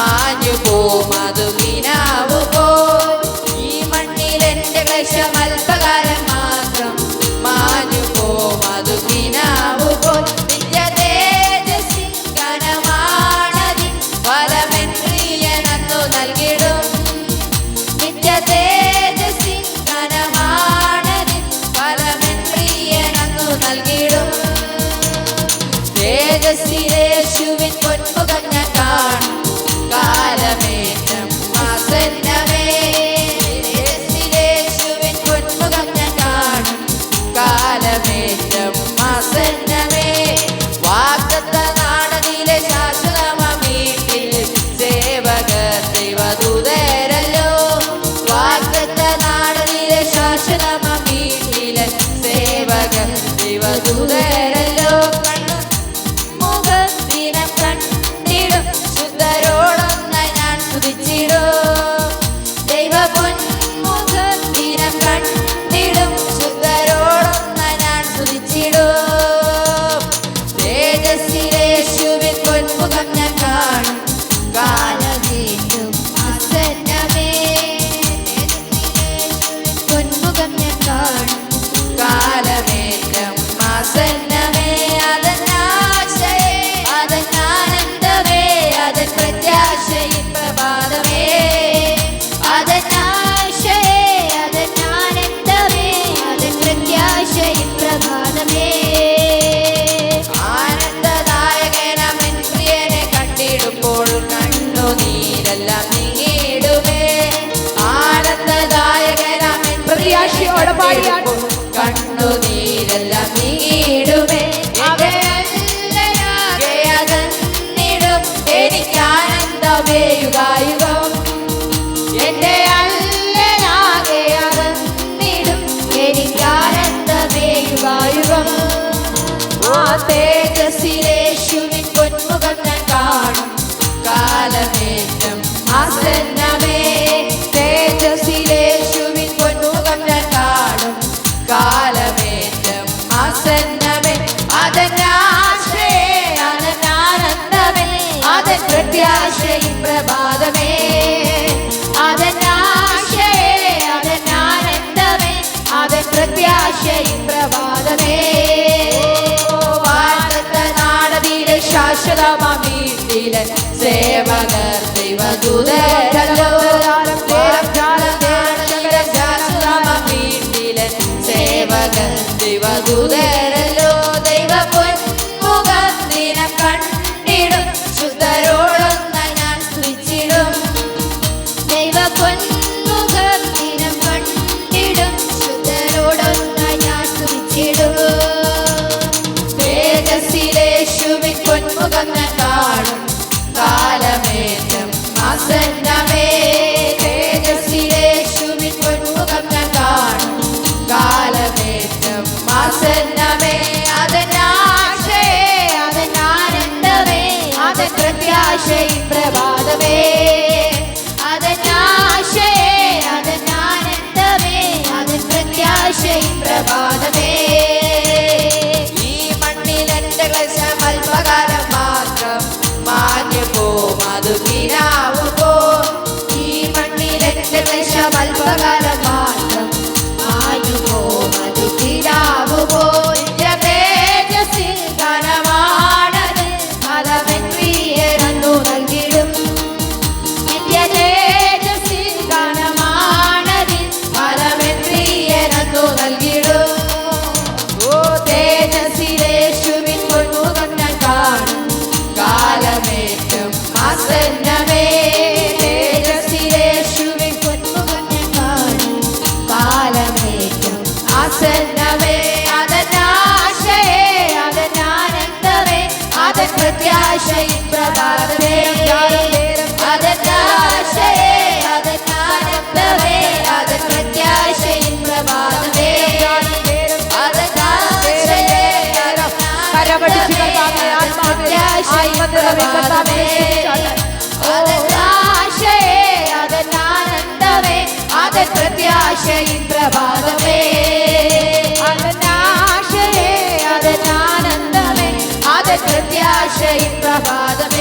മാഞ്ഞു പോം അതു കിനാവു പോൽ. ഈ മണ്ണിൽ എന്റെ ക്ലേശം അല്പകാലം മാത്രം, മാഞ്ഞു പോം അതു കിനാവു പോൽ. നിത്യ തേജസ്സിൻ ഘനമാണതിൻ ഫലമെൻ പ്രിയനന്നു നൽകിടും. നിത്യ തേജസ്സിൻ ഘനമാണതിൻ ഫലമെൻ പ്രിയനന്നു നൽകിടും. തേജസ്സിലേശുവിൻ പൊന്മുഖം ഞാൻ കാണും കാലമേറ്റം ആസന്നമേ. തേജസ്സിലേശുവിൻ പൊന്മുഖം ഞാൻ കാണും കാലമേറ്റം ആസന്നമേ. വാഗ്ദത്ത നാടതിലെ ശാശ്വതമാം വീട്ടിൽ സേവകർ ദൈവദൂതരല്ലോ. വാഗ്ദത്ത നാടതിലെ ശാശ്വതമാം വീട്ടിലെ സേവകർ ദൈവദൂതരല്ലോ. മുഖത്തിനം കണ്ടിടും ശുദ്ധരോടൊന്നായി ഞാൻ സ്തുതിച്ചിടും. ദൈവ പൊന്മുഖത്തിനം കണ്ടിടും ശുദ്ധരോടൊന്നായി ഞാൻ സ്തുതിച്ചിടും. തേജസ്സിലേശുവിൻ പൊന്മുഖം ഞാൻ കാണും കാലമേറ്റം ആസന്നമേ. തേജസ്സിലേശുവിൻ പൊന്മുഖം ഞാൻ കാണും കാലമേറ്റം ആസന്നമേ. അതന്നാശയേ അതന്നാനന്ദമേ അതൻ പ്രത്യാശയിൻ പ്രഭാതമേ. അതന്നാശയേ അതന്നാനന്ദമേ അതൻ പ്രത്യാശയിൻ പ്രഭാതമേ. ആനന്ദദായകനാമെൻ പ്രിയനെ കണ്ടിടുമ്പോൾ കണ്ണുനീരെല്ലാം നീങ്ങിടുമേ. ആനന്ദദായകനാമെൻ പ്രത്യാശയോടെ പാടിയാടും കണ്ണുനീരെല്ലാം നീങ്ങിടുമേ. അകന്നിടും എനിക്കാനന്ദമേ യുഗായുഗം. എന്റെ അല്ലനാകെ അകന്നിടും എനിക്കാനന്ദമേ യുഗായുഗം. ആ തേജസ്സിലേശുവിൻ പൊന്മുഖം ഞാൻ കാണും കാലമേറ്റം ആസന്നമേ. തേജസ്സിലേശുവിൻ പൊന്മുഖം ഞാൻ കാണും കാലമേറ്റം ആസന്നമേ. അതന്നാശയേ അതന്നാനന്ദമേ അതൻ പ്രത്യാശയിൻ പ്രഭാതമേ. അതന്നാശയേ അതന്നാനന്ദമേ അതൻ പ്രത്യാശയിൻ പ്രഭാതമേ. വാഗ്ദത്ത നാടതിലെ ശാശ്വതമാം വീട്ടിലെ സേവകർ ദൈവദൂതരല്ലോ. ശാശ്വതമാം വീട്ടിലെ സേവകർ ദൈവദൂതരല്ലോ. ദൈവ പൊന്മുഖത്തിനം കണ്ടിടും ശുദ്ധരോടൊന്നായി ഞാൻ സ്തുതിച്ചിടും. ദൈവ പൊന്മുഖത്തിനം കണ്ടിടും ശുദ്ധരോടൊന്നായി ഞാൻ സ്തുതിച്ചിടും. തേജസ്സിലേശുവിൻ പൊന്മുഖം ഞാൻ കാണും കാലമേറ്റം ആസന്നമേ. തേജസ്സിലേശുവിൻ പൊന്മുഖം ഞാൻ കാണും കാലമേറ്റം ആസന്നമേ. അതന്നാശയേ അതന്നാനന്ദമേ അതൻ പ്രത്യാശയിൻ പ്രഭാതമേ. അതന്നാശയേ അതന്നാനന്ദമേ അതൻ പ്രത്യാശയിൻ പ്രഭാതമേ. ഈ മണ്ണിൽ എന്റെ ക്ലേശം അല്പകാലം മാത്രം, മാഞ്ഞു പോം അതു കിനാവു പോൽ. ഈ മണ്ണിൽ എന്റെ ക്ലേശം അല്പകാലം മാത്രം, മാഞ്ഞു പോം അതു കിനാവു പോൽ. നിത്യ തേജസ്സിൻ ഘനമാണത് ഫലമെൻ പ്രിയനന്നു നൽകിടും. നിത്യ തേജസ്സിൻ ഘനമാണതിൻ ഫലമെൻ പ്രിയനന്നു നൽകിടും. ഓ തേജസ്സിലേശുവിൻ പൊന്മുഖം ഞാൻ കാണും കാലമേറ്റം ആസന്നമേ. തേജസ്സിലേശുവിൻ പൊന്മുഖം ഞാൻ കാണും കാലമേറ്റം ആസന്നമേ. അതന്നാശയേ അതന്നാനന്ദമേ അതൻ പ്രത്യാശയിൻ പ്രഭാതമേ. അതന്നാശയേ അതന്നാനന്ദമേ അതൻ പ്രത്യാശയിൻ പ്രഭാതമേ. അതന്നാശയേ അതന്നാനന്ദമേ അതൻ പ്രത്യാശയിൻ പ്രഭാതമേ. അതന്നാശയേ അതന്നാനന്ദമേ അതൻ പ്രത്യാശയിൻ പ്രഭാതമേ.